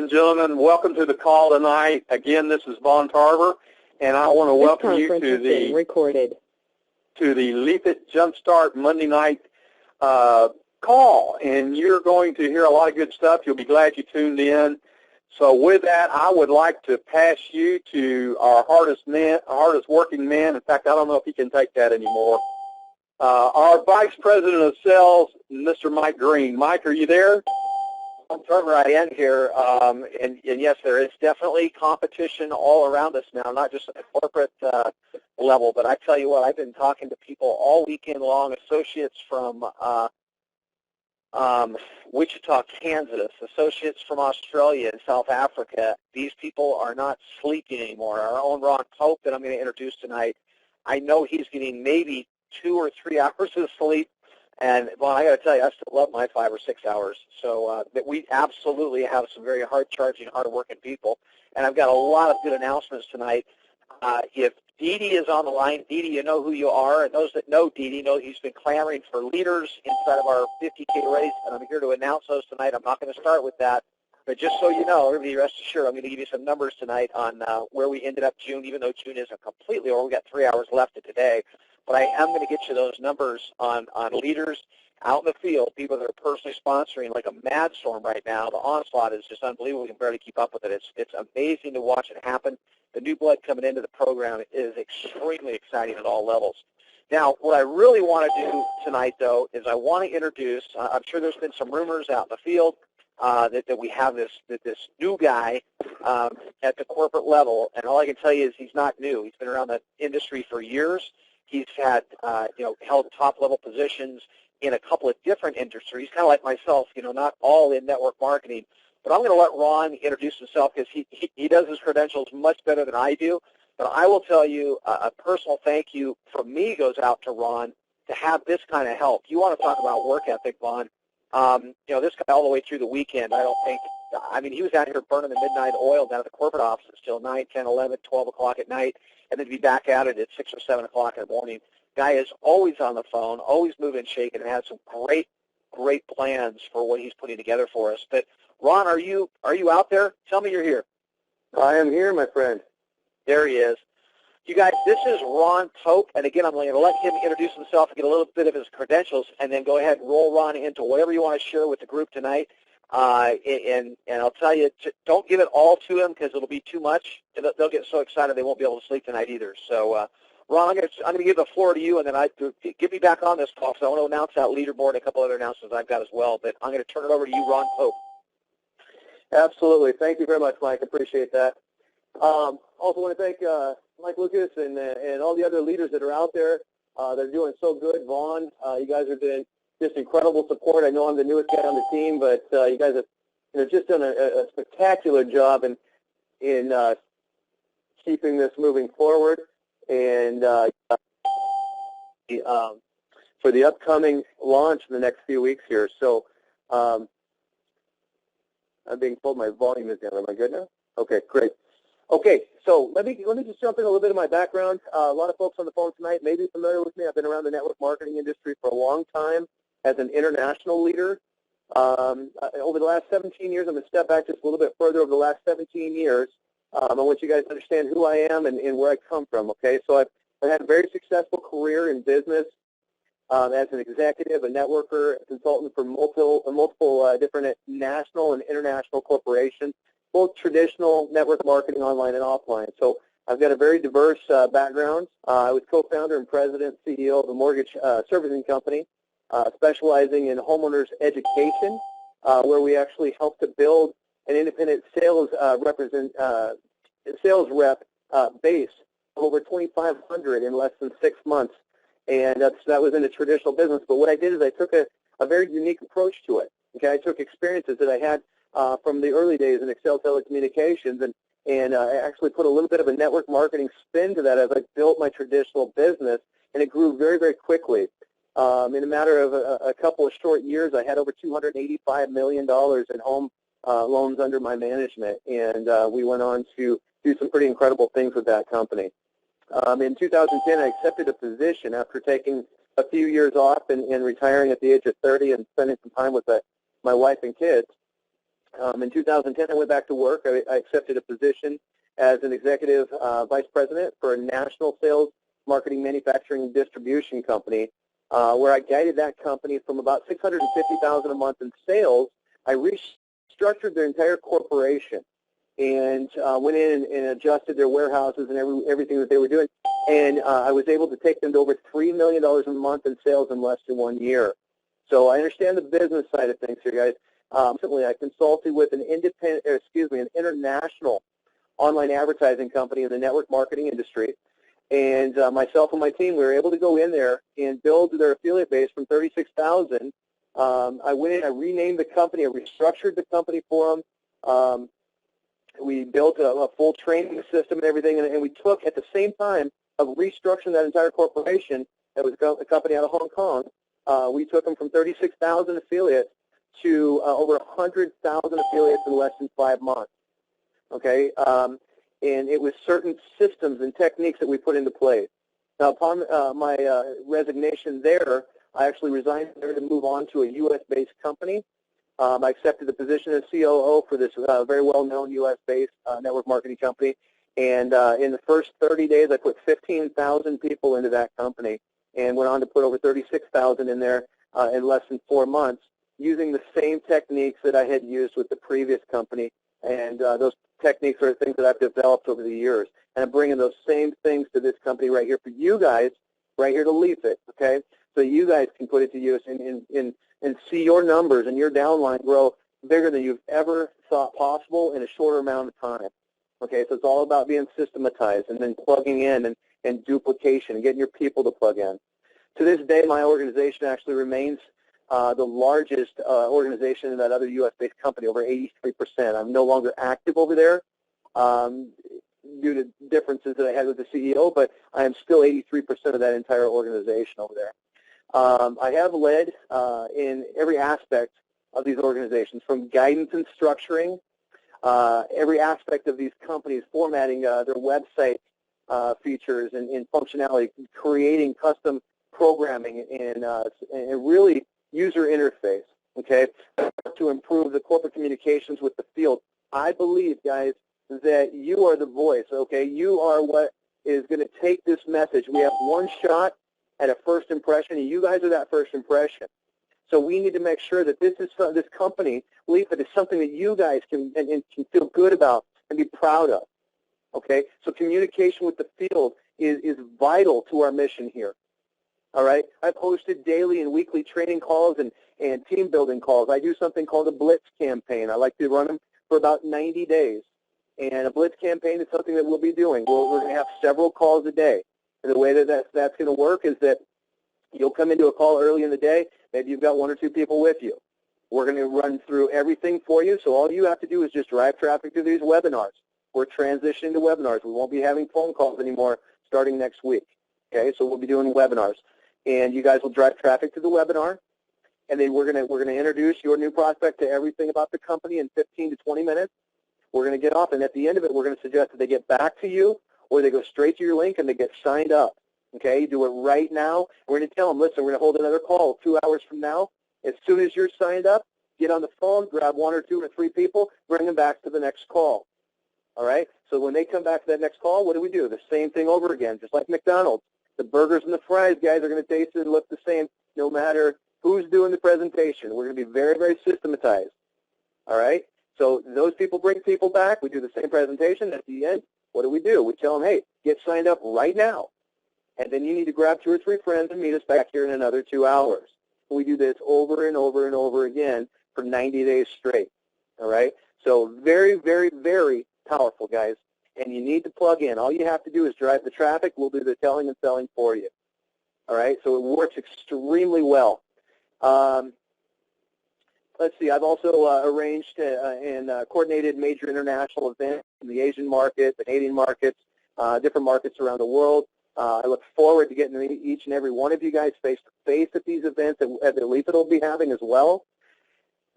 and gentlemen, welcome to the call tonight. Again, this is Vaughn Tarver, and I want to welcome you to the LeafIt Jumpstart Monday night call. And you're going to hear a lot of good stuff. You'll be glad you tuned in. So with that, I would like to pass you to our hardest working man. In fact, I don't know if he can take that anymore. Our Vice President of Sales, Mr. Mike Green. Mike, are you there? I'm Trevor, I am here, and yes, there is definitely competition all around us now, not just at the corporate level, but I tell you what, I've been talking to people all weekend long, associates from Wichita, Kansas, associates from Australia and South Africa. These people are not sleeping anymore. Our own Ron Pope that I'm going to introduce tonight, I know he's getting maybe 2 or 3 hours of sleep. And, well, I got to tell you, I still love my 5 or 6 hours. So that we absolutely have some very hard-charging, hard-working people. And I've got a lot of good announcements tonight. If Dee Dee is on the line, Dee Dee, you know who you are. And those that know Dee Dee know he's been clamoring for leaders inside of our 50K race. And I'm here to announce those tonight. I'm not going to start with that. But just so you know, everybody rest assured, I'm going to give you some numbers tonight on where we ended up June, even though June isn't completely over. We've got 3 hours left of today. But I am going to get you those numbers on leaders out in the field, people that are personally sponsoring like a mad storm right now. The onslaught is just unbelievable. We can barely keep up with it. It's amazing to watch it happen. The new blood coming into the program is extremely exciting at all levels. Now, what I really want to do tonight, though, is I want to introduce, I'm sure there's been some rumors out in the field that we have this new guy at the corporate level, and all I can tell you is he's not new. He's been around the industry for years. He's had, held top-level positions in a couple of different industries, kind of like myself, not all in network marketing. But I'm going to let Ron introduce himself because he does his credentials much better than I do. But I will tell you a personal thank you from me goes out to Ron to have this kind of help. You want to talk about work ethic, Vaughn. This guy all the way through the weekend, he was out here burning the midnight oil down at the corporate offices till 9, 10, 11, 12 o'clock at night, and then be back at it at 6 or 7 o'clock in the morning. Guy is always on the phone, always moving and shaking, and has some great plans for what he's putting together for us. But Ron, are you out there? Tell me you're here. I am here, my friend. There he is. You guys, this is Ron Pope, and again, I'm going to let him introduce himself and get a little bit of his credentials, and then go ahead and roll Ron into whatever you want to share with the group tonight. And I'll tell you, don't give it all to him because it'll be too much. They'll get so excited they won't be able to sleep tonight either. So, Ron, I'm going to give the floor to you, and then get me back on this call because I want to announce that leaderboard and a couple other announcements I've got as well. But I'm going to turn it over to you, Ron Pope. Absolutely. Thank you very much, Mike. Appreciate that. Also want to thank Mike Lucas and all the other leaders that are out there that are doing so good. Vaughn, you guys are doing just incredible support. I know I'm the newest guy on the team, but you guys have just done a spectacular job in keeping this moving forward. And for the upcoming launch in the next few weeks here. So I'm being told my volume is down. Am I good now? Okay, great. Okay, so let me just jump in a little bit of my background. A lot of folks on the phone tonight may be familiar with me. I've been around the network marketing industry for a long time as an international leader. Over the last 17 years, I'm going to step back just a little bit further. Over the last 17 years, I want you guys to understand who I am and where I come from, okay? So I've had a very successful career in business as an executive, a networker, a consultant for multiple different national and international corporations, both traditional network marketing, online and offline. So I've got a very diverse background. I was co-founder and president, CEO of a mortgage servicing company specializing in homeowners education, where we actually helped to build an independent sales rep base of over 2,500 in less than 6 months, and that was in a traditional business. But what I did is I took a very unique approach to it. Okay, I took experiences that I had from the early days in Excel telecommunications, and I actually put a little bit of a network marketing spin to that as I built my traditional business, and it grew very, very quickly. In a matter of a couple of short years, I had over $285 million in home loans under my management, and we went on to do some pretty incredible things with that company. In 2010, I accepted a position after taking a few years off and retiring at the age of 30 and spending some time with my wife and kids. In 2010, I went back to work. I accepted a position as an executive vice president for a national sales, marketing, manufacturing, and distribution company, where I guided that company from about $650,000 a month in sales. I restructured their entire corporation and went in and adjusted their warehouses and everything that they were doing. And I was able to take them to over $3 million a month in sales in less than 1 year. So I understand the business side of things here, guys. Recently, I consulted with an international online advertising company in the network marketing industry. And myself and my team, we were able to go in there and build their affiliate base from 36,000. I went in, I renamed the company, I restructured the company for them. We built a full training system and everything, and we took, at the same time of restructuring that entire corporation, that was a company out of Hong Kong, we took them from 36,000 affiliates to over 100,000 affiliates in less than 5 months. Okay, and it was certain systems and techniques that we put into place. Now, upon my resignation there, I actually resigned there to move on to a U.S.-based company. I accepted the position as COO for this very well-known U.S.-based network marketing company. And in the first 30 days, I put 15,000 people into that company and went on to put over 36,000 in there in less than 4 months, using the same techniques that I had used with the previous company. And those techniques are things that I've developed over the years. And I'm bringing those same things to this company right here for you guys, right here to LeafIt, okay? So you guys can put it to use and see your numbers and your downline grow bigger than you've ever thought possible in a shorter amount of time. Okay, so it's all about being systematized and then plugging in and duplication and getting your people to plug in. To this day, my organization actually remains the largest organization in that other U.S.-based company, over 83%. I'm no longer active over there due to differences that I had with the CEO, but I am still 83% of that entire organization over there. I have led in every aspect of these organizations, from guidance and structuring, every aspect of these companies, formatting their website features and functionality, creating custom programming and really user interface, okay, to improve the corporate communications with the field. I believe, guys, that you are the voice, okay? You are what is going to take this message. We have one shot at a first impression, and you guys are that first impression. So we need to make sure that this company, LeafIt, is something that you guys can feel good about and be proud of, okay? So communication with the field is vital to our mission here. All right, I've hosted daily and weekly training calls and team building calls. I do something called a Blitz campaign. I like to run them for about 90 days. And a Blitz campaign is something that we'll be doing. We're going to have several calls a day. And the way that that's going to work is that you'll come into a call early in the day. Maybe you've got 1 or 2 people with you. We're going to run through everything for you. So all you have to do is just drive traffic to these webinars. We're transitioning to webinars. We won't be having phone calls anymore starting next week. Okay, so we'll be doing webinars. And you guys will drive traffic to the webinar, and then we're going to introduce your new prospect to everything about the company in 15 to 20 minutes. We're going to get off, and at the end of it, we're going to suggest that they get back to you, or they go straight to your link and they get signed up. Okay, you do it right now. We're going to tell them, listen, we're going to hold another call 2 hours from now. As soon as you're signed up, get on the phone, grab 1 or 2 or 3 people, bring them back to the next call. All right? So when they come back to that next call, what do? The same thing over again, just like McDonald's. The burgers and the fries, guys, are going to taste and look the same no matter who's doing the presentation. We're going to be very, very systematized. All right? So those people bring people back. We do the same presentation. At the end, what do? We tell them, hey, get signed up right now. And then you need to grab 2 or 3 friends and meet us back here in another 2 hours. We do this over and over and over again for 90 days straight. All right? So very, very, very powerful, guys. And you need to plug in. All you have to do is drive the traffic. We'll do the telling and selling for you. All right? So it works extremely well. Let's see. I've also arranged and coordinated major international events in the Asian market, the Canadian markets, different markets around the world. I look forward to getting to meet each and every one of you guys face-to-face at these events that LeafIt will be having as well.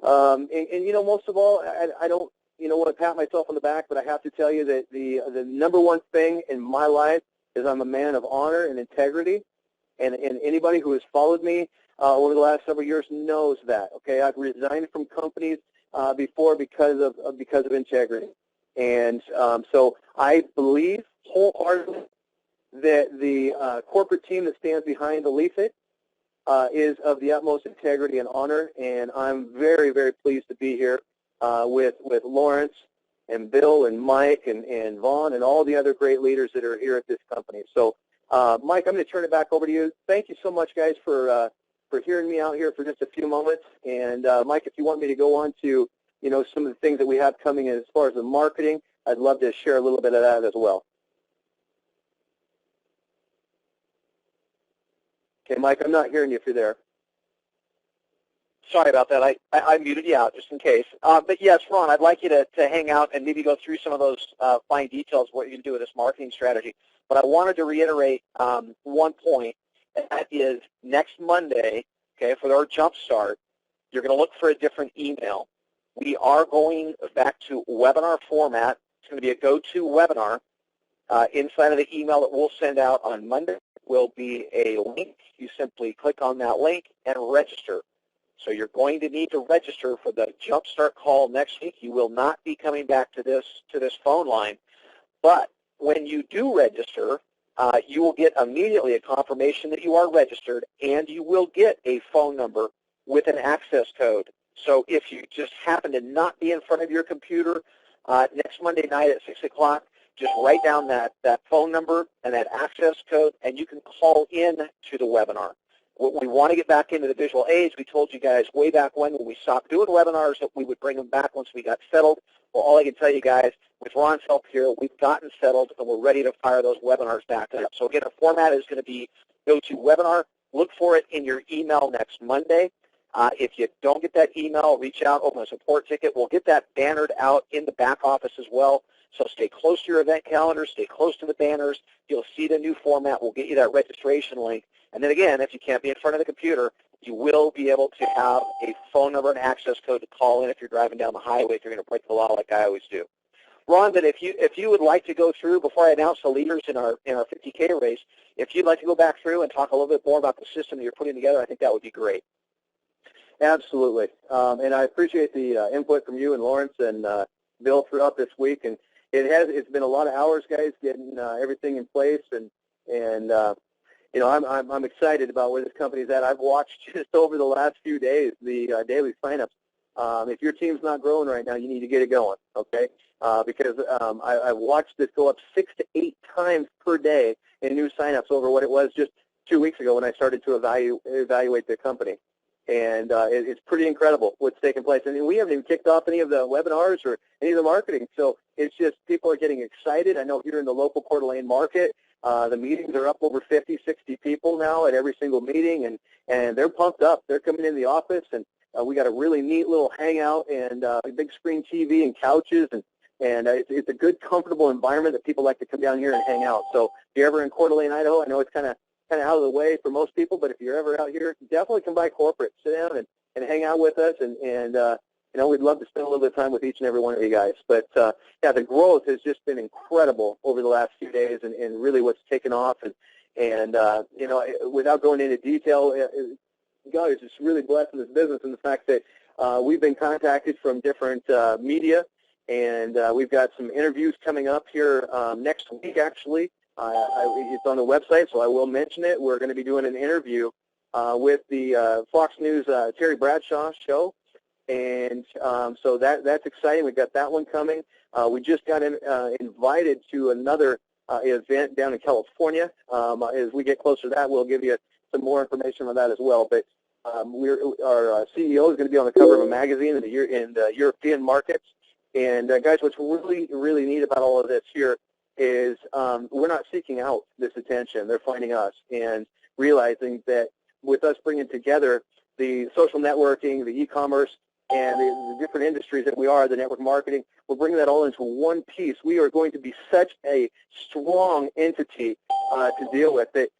And you know, most of all, I don't want to pat myself on the back, but I have to tell you that the number one thing in my life is I'm a man of honor and integrity, and anybody who has followed me over the last several years knows that. Okay, I've resigned from companies before because of integrity. And so I believe wholeheartedly that the corporate team that stands behind the LeafIt is of the utmost integrity and honor, and I'm very, very pleased to be here with Lawrence and Bill and Mike and Vaughn and all the other great leaders that are here at this company. So, Mike, I'm going to turn it back over to you. Thank you so much, guys, for hearing me out here for just a few moments. And Mike, if you want me to go on to some of the things that we have coming as far as the marketing, I'd love to share a little bit of that as well. Okay, Mike, I'm not hearing you if you're there. Sorry about that. I muted you out just in case. But yes, Ron, I'd like you to hang out and maybe go through some of those fine details of what you can do with this marketing strategy. But I wanted to reiterate one point, and that is next Monday, okay, for our jump start, you're going to look for a different email. We are going back to webinar format. It's going to be a go-to webinar. Inside of the email that we'll send out on Monday will be a link. You simply click on that link and register. So you're going to need to register for the Jumpstart call next week. You will not be coming back to this phone line. But when you do register, you will get immediately a confirmation that you are registered, and you will get a phone number with an access code. So if you just happen to not be in front of your computer next Monday night at 6 o'clock, just write down that phone number and that access code, and you can call in to the webinar. We want to get back into the visual aids. We told you guys way back when we stopped doing webinars that we would bring them back once we got settled. Well, all I can tell you guys, with Ron's help here, we've gotten settled, and we're ready to fire those webinars back up. So again, the format is going to be go to webinar. Look for it in your email next Monday. If you don't get that email, reach out, open a support ticket. We'll get that bannered out in the back office as well. So stay close to your event calendar, stay close to the banners. You'll see the new format. We'll get you that registration link. And then again, if you can't be in front of the computer, you will be able to have a phone number and access code to call in if you're driving down the highway, if you're going to break the law like I always do. Ron, but if you would like to go through, before I announce the leaders in our 50K race, if you'd like to go back through and talk a little bit more about the system that you're putting together, I think that would be great. Absolutely. And I appreciate the input from you and Lawrence and Bill throughout this week. And it's been a lot of hours, guys, getting everything in place. And I'm excited about where this company's at. I've watched just over the last few days the daily signups. If your team's not growing right now, you need to get it going, okay? Because I've watched this go up 6 to 8 times per day in new signups over what it was just 2 weeks ago when I started to evaluate the company. And it's pretty incredible what's taking place. I mean, we haven't even kicked off any of the webinars or any of the marketing. So it's just people are getting excited. I know here in the local Coeur d'Alene market, the meetings are up over 50, 60 people now at every single meeting, and they're pumped up. They're coming in the office, and we got a really neat little hangout and a big screen TV and couches, and it's a good, comfortable environment that people like to come down here and hang out. So if you're ever in Coeur d'Alene, Idaho, I know it's kind of out of the way for most people, but if you're ever out here, definitely come by corporate, sit down and hang out with us, and we'd love to spend a little bit of time with each and every one of you guys. But yeah, the growth has just been incredible over the last few days, and really what's taken off, and without going into detail, God is just really blessing this business in the fact that we've been contacted from different media, and we've got some interviews coming up here next week, actually. It's on the website, so I will mention it. We're going to be doing an interview with the Fox News Terry Bradshaw show, and so that's exciting. We've got that one coming. We just got invited to another event down in California. As we get closer to that, we'll give you some more information on that as well. But our CEO is going to be on the cover of a magazine in the European markets. And guys, what's really, really neat about all of this here is we're not seeking out this attention. They're finding us and realizing that with us bringing together the social networking, the e-commerce, and the different industries that we are, the network marketing, we're bringing that all into one piece. We are going to be such a strong entity to deal with that,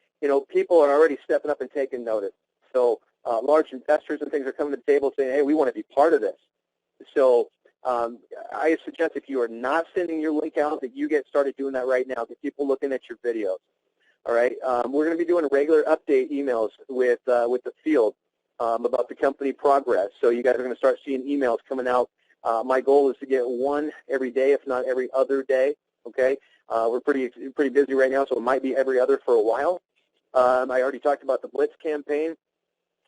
people are already stepping up and taking notice. So large investors and things are coming to the table saying, hey, we want to be part of this. So I suggest if you are not sending your link out that you get started doing that right now. Get people looking at your videos. All right, we're going to be doing regular update emails with the field about the company progress. So you guys are going to start seeing emails coming out My goal is to get one every day, if not every other day. Okay, we're pretty busy right now, so it might be every other for a while. I already talked about the Blitz campaign.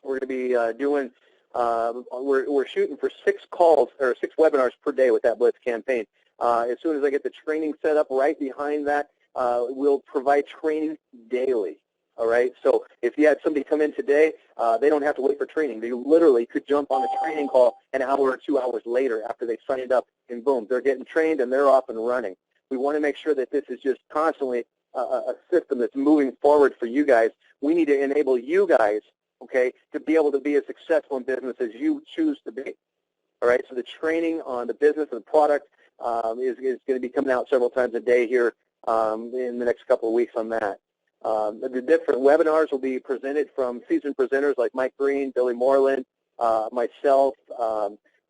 We're going to be doing. We're shooting for 6 calls or 6 webinars per day with that Blitz campaign. As soon as I get the training set up right behind that, we'll provide training daily. All right. So if you had somebody come in today, they don't have to wait for training. They literally could jump on a training call an hour or 2 hours later after they signed up, and boom, they're getting trained and they're off and running. We want to make sure that this is just constantly a system that's moving forward for you guys. We need to enable you guys, okay, to be able to be as successful in business as you choose to be. All right. So the training on the business and the product is going to be coming out several times a day here in the next couple of weeks on that. The different webinars will be presented from seasoned presenters like Mike Green, Billy Moreland, myself,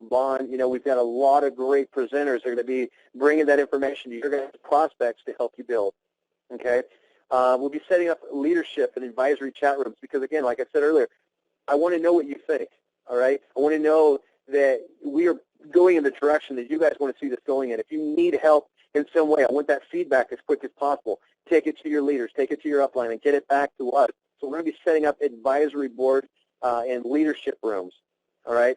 Vaughn. You know, we've got a lot of great presenters that are going to be bringing that information to your guys' prospects to help you build. Okay? We'll be setting up leadership and advisory chat rooms because, again, like I said earlier, I want to know what you think. All right? I want to know that we are going in the direction that you guys want to see this going in. If you need help in some way, I want that feedback as quick as possible. Take it to your leaders, take it to your upline, and get it back to us. So we're going to be setting up advisory board and leadership rooms, all right?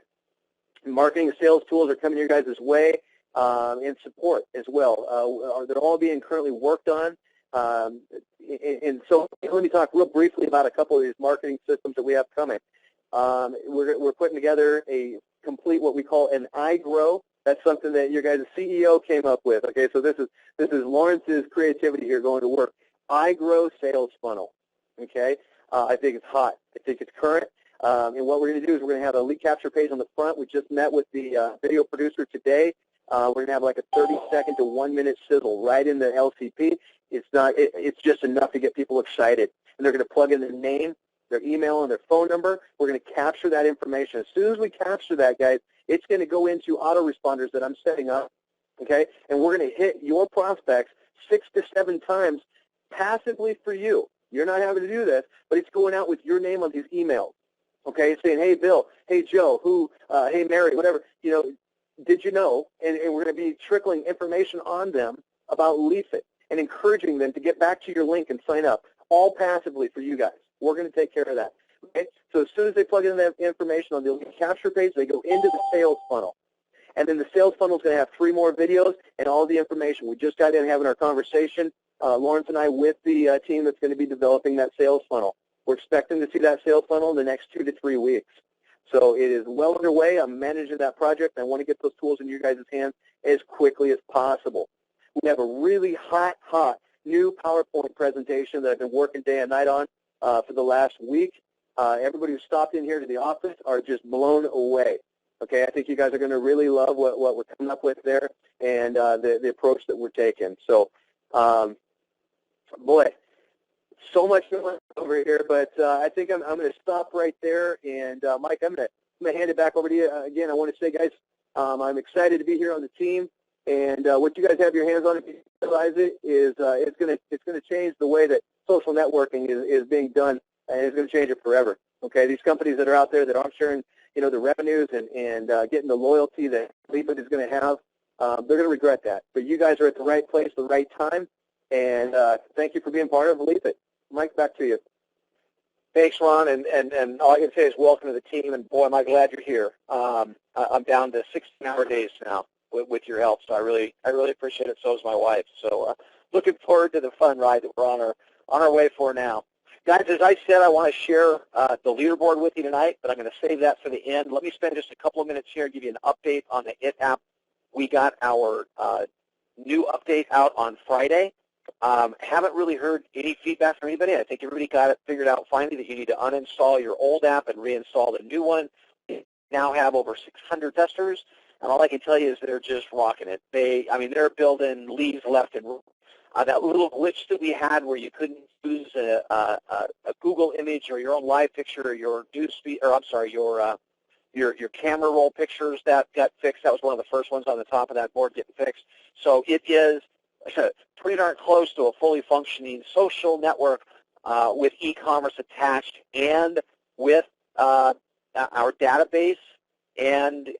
Marketing and sales tools are coming your guys' way, and support as well. They're all being currently worked on. And so let me talk real briefly about a couple of these marketing systems that we have coming. We're putting together a complete what we call an iGrow. That's something that your guys' CEO came up with. Okay, so this is Lawrence's creativity here going to work. iGrow sales funnel. Okay, I think it's hot. I think it's current. And what we're going to do is we're going to have a lead capture page on the front. We just met with the video producer today. We're going to have like a 30-second to 1-minute sizzle right in the LCP. It's just enough to get people excited, and they're going to plug in their name, their email, and their phone number. We're going to capture that information. As soon as we capture that, guys, it's going to go into autoresponders that I'm setting up, okay? And we're going to hit your prospects 6 to 7 times passively for you. You're not having to do this, but it's going out with your name on these emails, okay? Saying, hey, Bill, hey, Joe, hey, Mary, whatever, you know, did you know? And we're going to be trickling information on them about LeafIt and encouraging them to get back to your link and sign up, all passively for you guys. We're going to take care of that. Okay? So as soon as they plug in that information on the lead capture page, they go into the sales funnel. And then the sales funnel is going to have 3 more videos and all the information. We just got in having our conversation, Lawrence and I, with the team that's going to be developing that sales funnel. We're expecting to see that sales funnel in the next 2 to 3 weeks. So it is well underway. I'm managing that project. I want to get those tools in your guys' hands as quickly as possible. We have a really hot new PowerPoint presentation that I've been working day and night on for the last week. Everybody who stopped in here to the office are just blown away. Okay, I think you guys are going to really love what we're coming up with there and the approach that we're taking. So, boy, so much going on over here, but I think I'm going to stop right there. And Mike, I'm going to hand it back over to you again. I want to say, guys, I'm excited to be here on the team. And what you guys have your hands on, if you realize it, is it's going to change the way that social networking is being done, and it's going to change it forever. Okay, these companies that are out there that aren't sharing, you know, the revenues and getting the loyalty that LeafIt is going to have, they're going to regret that. But you guys are at the right place, the right time, and thank you for being part of LeafIt. Mike, back to you. Thanks, Ron, and all I can say is welcome to the team, and boy, am I glad you're here. I'm down to 16-hour days now with your help, so I really appreciate it. So is my wife. So looking forward to the fun ride that we're on our way for now. Guys, as I said, I want to share the leaderboard with you tonight, but I'm going to save that for the end. Let me spend just a couple of minutes here and give you an update on the IT app. We got our new update out on Friday. Haven't really heard any feedback from anybody. I think everybody got it figured out finally that you need to uninstall your old app and reinstall the new one. We now have over 600 testers, and all I can tell you is they're just rocking it. They're building leads left and right. That little glitch that we had where you couldn't use a Google image or your own live picture or your your camera roll pictures, that got fixed. That was one of the first ones on the top of that board getting fixed. So it is pretty darn close to a fully functioning social network with e-commerce attached and with our database and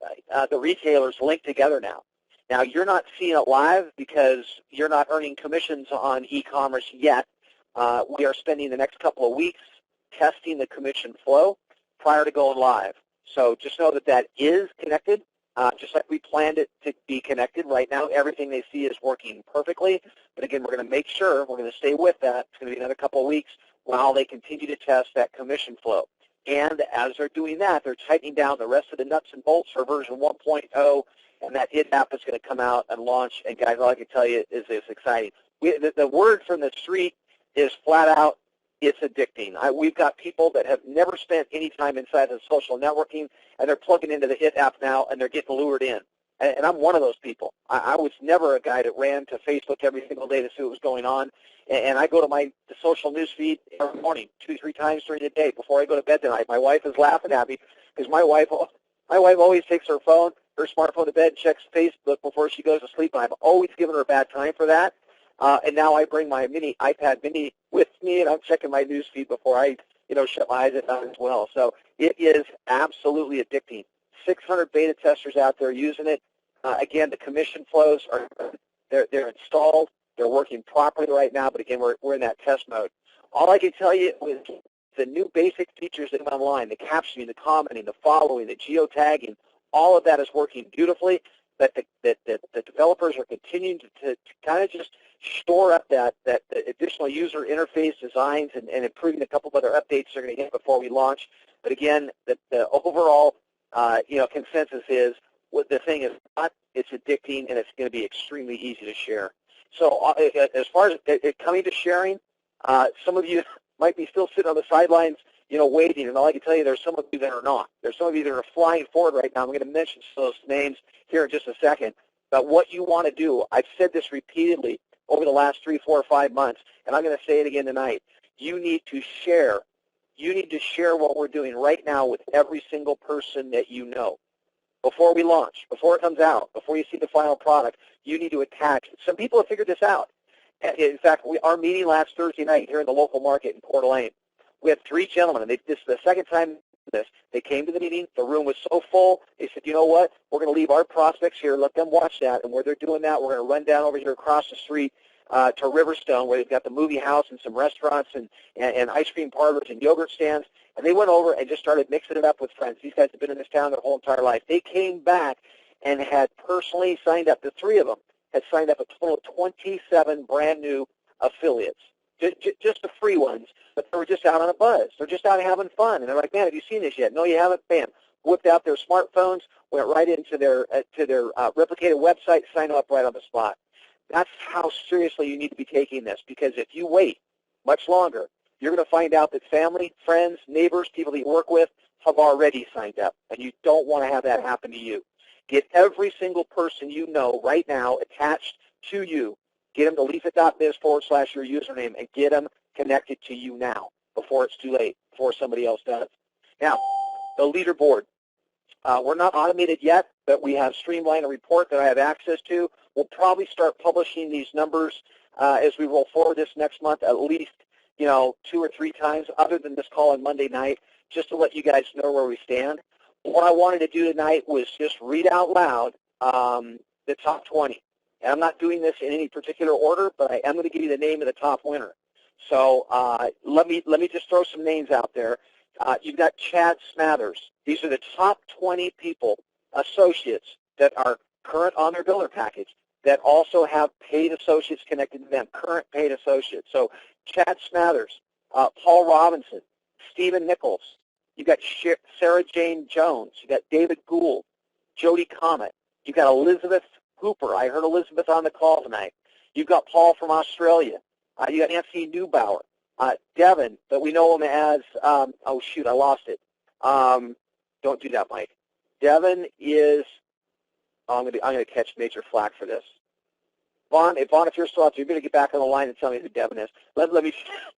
the retailers linked together now. Now, you're not seeing it live because you're not earning commissions on e-commerce yet. We are spending the next couple of weeks testing the commission flow prior to going live. So just know that that is connected, just like we planned it to be connected. Right now, everything they see is working perfectly. But again, we're going to make sure, we're going to stay with that. It's going to be another couple of weeks while they continue to test that commission flow. And as they're doing that, they're tightening down the rest of the nuts and bolts for version 1.0, and that IT app is going to come out and launch. And guys, all I can tell you is it's exciting. The word from the street is flat out, it's addicting. We've got people that have never spent any time inside of social networking, and they're plugging into the IT app now, and they're getting lured in. And I'm one of those people. I was never a guy that ran to Facebook every single day to see what was going on. And I go to the social news feed every morning, 2-3 times during the day before I go to bed tonight. My wife is laughing at me because my wife always takes her smartphone to bed and checks Facebook before she goes to sleep. I've always given her a bad time for that. And now I bring my iPad mini with me, and I'm checking my news feed before I, shut my eyes at night as well. So it is absolutely addicting. 600 beta testers out there using it. Again, the commission flows they're installed. They're working properly right now, but again, we're in that test mode. All I can tell you is the new basic features that come online, the captioning, the commenting, the following, the geotagging, all of that is working beautifully. But the developers are continuing to kind of just store up that additional user interface designs and improving a couple of other updates they're going to get before we launch. But again, the overall consensus is what the thing is not. It's addicting, and it's going to be extremely easy to share. So as far as it coming to sharing, some of you might be still sitting on the sidelines, waiting. And all I can tell you, there's some of you that are not. There's some of you that are flying forward right now. I'm going to mention those names here in just a second. But what you want to do, I've said this repeatedly over the last 3, 4, or 5 months, and I'm going to say it again tonight. You need to share. You need to share what we're doing right now with every single person that you know. Before we launch, before it comes out, before you see the final product, you need to attach. Some people have figured this out. In fact, our meeting last Thursday night here in the local market in Coeur d'Alene, we had 3 gentlemen, and this is the second time this. They came to the meeting. The room was so full. They said, you know what? We're going to leave our prospects here. Let them watch that. And where they're doing that, we're going to run down over here across the street to Riverstone, where they've got the movie house and some restaurants and ice cream parlors and yogurt stands. And they went over and just started mixing it up with friends. These guys have been in this town their whole entire life. They came back and had personally signed up, the 3 of them had signed up a total of 27 brand new affiliates, just the free ones, but they were just out on a buzz. They're just out having fun. And they're like, man, have you seen this yet? No, you haven't? Bam. Whipped out their smartphones, went right into their replicated website, signed up right on the spot. That's how seriously you need to be taking this, because if you wait much longer, you're going to find out that family, friends, neighbors, people that you work with have already signed up, and you don't want to have that happen to you. Get every single person you know right now attached to you. Get them to leafit.biz/your username and get them connected to you now before it's too late, before somebody else does. Now, the leaderboard. We're not automated yet, but we have streamlined a report that I have access to. We'll probably start publishing these numbers as we roll forward this next month, at least 2 or 3 times, other than this call on Monday night, just to let you guys know where we stand. What I wanted to do tonight was just read out loud the top 20. And I'm not doing this in any particular order, but I am going to give you the name of the top winner. So let me just throw some names out there. You've got Chad Smathers. These are the top 20 people, associates, that are current on their builder package, that also have paid associates connected to them, current paid associates. So Chad Smathers, Paul Robinson, Stephen Nichols. You've got Sarah Jane Jones. You've got David Gould, Jody Comet. You've got Elizabeth Hooper. I heard Elizabeth on the call tonight. You've got Paul from Australia. You got Nancy Neubauer. Devin, but we know him as, oh shoot, I lost it. Don't do that, Mike. Devin is, I'm gonna catch major flack for this. Vaughn, if you're still out there, you're going to get back on the line and tell me who Devin is. Let me,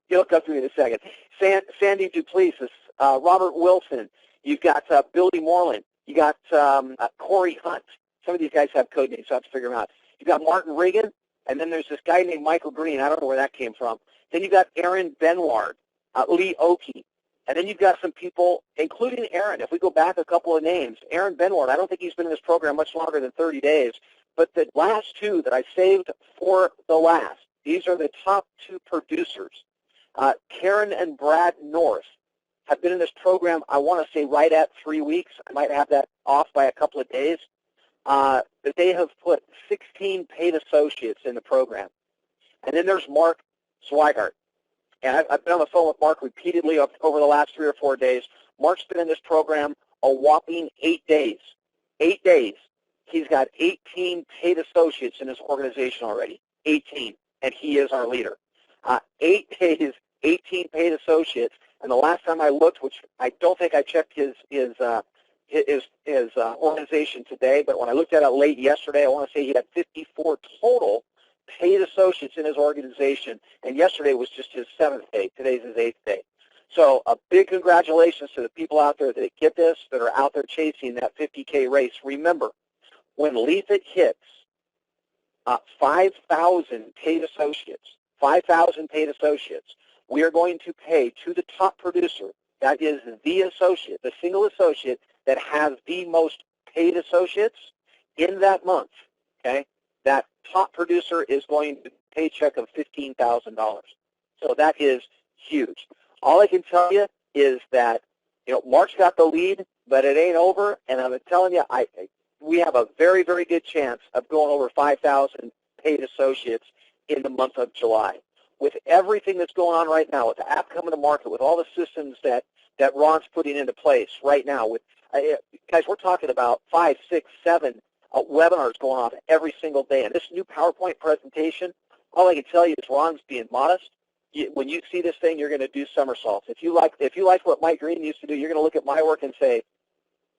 he'll come to me in a second. Sandy Duplessis, Robert Wilson. You've got Billy Moreland. You got Corey Hunt. Some of these guys have code names, so I have to figure them out. You've got Martin Reagan, and then there's this guy named Michael Green. I don't know where that came from. Then you've got Aaron Benward, Lee Oakey, And then you've got some people, including Aaron. If we go back a couple of names, Aaron Benward, I don't think he's been in this program much longer than 30 days. But the last two that I saved for the last, these are the top two producers. Karen and Brad North have been in this program, I want to say, right at 3 weeks. I might have that off by a couple of days. But they have put 16 paid associates in the program. And then there's Mark Zweigart. And I've been on the phone with Mark repeatedly over the last 3 or 4 days. Mark's been in this program a whopping 8 days. 8 days. He's got 18 paid associates in his organization already. 18. And he is our leader. 8 days, 18 paid associates. And the last time I looked, which I don't think I checked his organization today, but when I looked at it late yesterday, I want to say he had 54 total paid associates in his organization, and yesterday was just his 7th day. Today's his 8th day. So a big congratulations to the people out there that get this, that are out there chasing that 50K race. Remember, when LeafIt hits 5,000 paid associates, we are going to pay to the top producer, that is the associate, the single associate that has the most paid associates in that month, okay? That top producer is going to pay a check of $15,000. So that is huge. All I can tell you is that, Mark's got the lead, but it ain't over, and I'm telling you, we have a very, very good chance of going over 5,000 paid associates in the month of July. With everything that's going on right now, with the app coming to market, with all the systems that Ron's putting into place right now, with guys, we're talking about 5, 6, 7 webinars going on every single day. And this new PowerPoint presentation, all I can tell you is Ron's being modest. When you see this thing, you're going to do somersaults. If you like what Mike Green used to do, you're going to look at my work and say,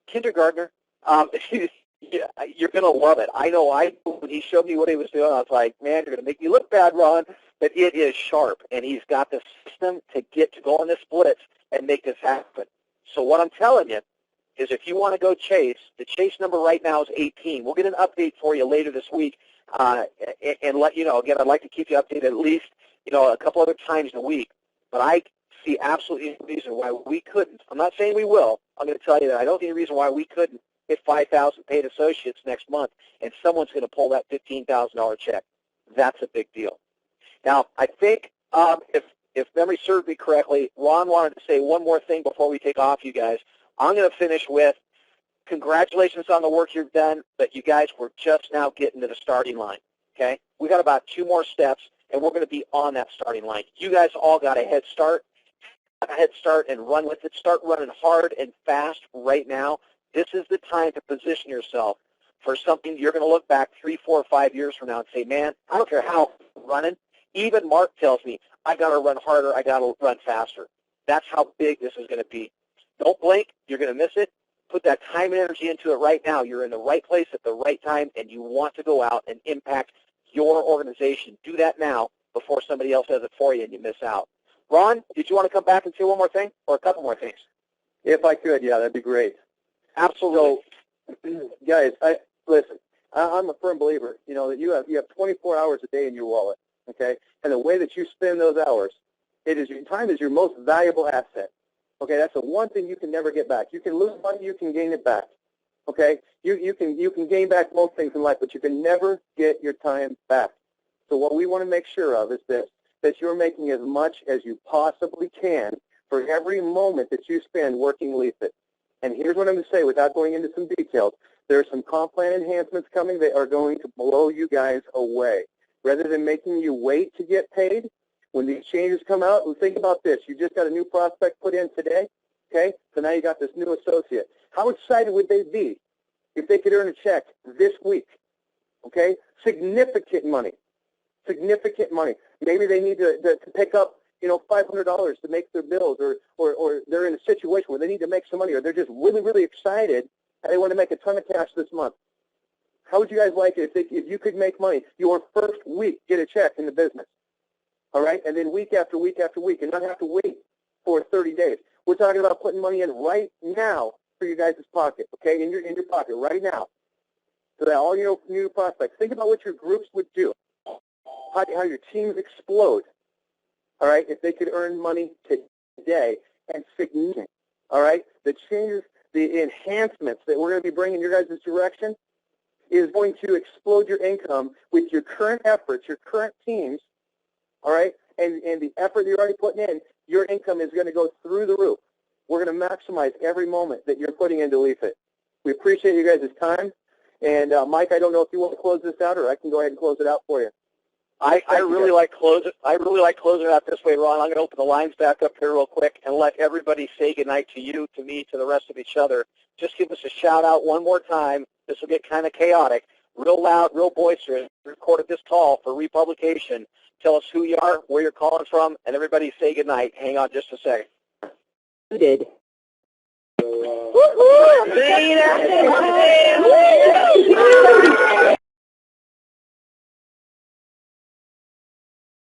kindergartner. You're going to love it. I know when he showed me what he was doing, I was like, man, you're going to make me look bad, Ron. But it is sharp, and he's got the system to go on this blitz and make this happen. So what I'm telling you is if you want to go chase, the chase number right now is 18. We'll get an update for you later this week and let you know. Again, I'd like to keep you updated at least, a couple other times a week. But I see absolutely no reason why we couldn't. I'm not saying we will. I'm going to tell you that I don't see a reason why we couldn't hit 5,000 paid associates next month, and someone's going to pull that $15,000 check. That's a big deal. Now, I think if memory served me correctly, Ron wanted to say one more thing before we take off, you guys. I'm going to finish with congratulations on the work you've done, but you guys, we're just now getting to the starting line, okay? We got about 2 more steps, and we're going to be on that starting line. You guys all got a head start. And run with it. Start running hard and fast right now. This is the time to position yourself for something you're going to look back 3, 4, 5 years from now and say, man, I don't care how I'm running. Even Mark tells me, I got to run harder, I got to run faster. That's how big this is going to be. Don't blink. You're going to miss it. Put that time and energy into it right now. You're in the right place at the right time, and you want to go out and impact your organization. Do that now before somebody else does it for you and you miss out. Ron, did you want to come back and say one more thing or a couple more things? If I could, yeah, that'd be great. Absolutely. So, guys, listen, I'm a firm believer, that you have 24 hours a day in your wallet, okay? And the way that you spend those hours, your time is your most valuable asset. Okay, that's the one thing you can never get back. You can lose money, you can gain it back. Okay? You can gain back most things in life, but you can never get your time back. So what we want to make sure of is this, that you're making as much as you possibly can for every moment that you spend working LeafIt. And here's what I'm going to say without going into some details. There are some comp plan enhancements coming that are going to blow you guys away. Rather than making you wait to get paid, when these changes come out, think about this. You just got a new prospect put in today, okay? So now you got this new associate. How excited would they be if they could earn a check this week, okay? Significant money. Significant money. Maybe they need to pick up, $500 to make their bills, or they're in a situation where they need to make some money, or they're just really, really excited and they want to make a ton of cash this month. How would you guys like it if you could make money your first week, get a check in the business, all right? And then week after week after week, and not have to wait for 30 days. We're talking about putting money in right now for you guys' pocket, okay, in your pocket right now, so that all your new prospects, think about what your groups would do, how your teams explode, all right, if they could earn money today and significant. All right? The changes, the enhancements that we're going to be bringing your guys' direction is going to explode your income with your current efforts, your current teams, all right? And the effort you're already putting in, your income is going to go through the roof. We're going to maximize every moment that you're putting into LeafIt. We appreciate you guys' time. And, Mike, I don't know if you want to close this out, or I can go ahead and close it out for you. I really like closing it out this way, Ron. I'm going to open the lines back up here real quick and let everybody say goodnight to you, to me, to the rest of each other. Just give us a shout-out one more time. This will get kind of chaotic. Real loud, real boisterous. Recorded this call for republication. Tell us who you are, where you're calling from, and everybody say goodnight. Hang on just a second. You did. Woo-hoo!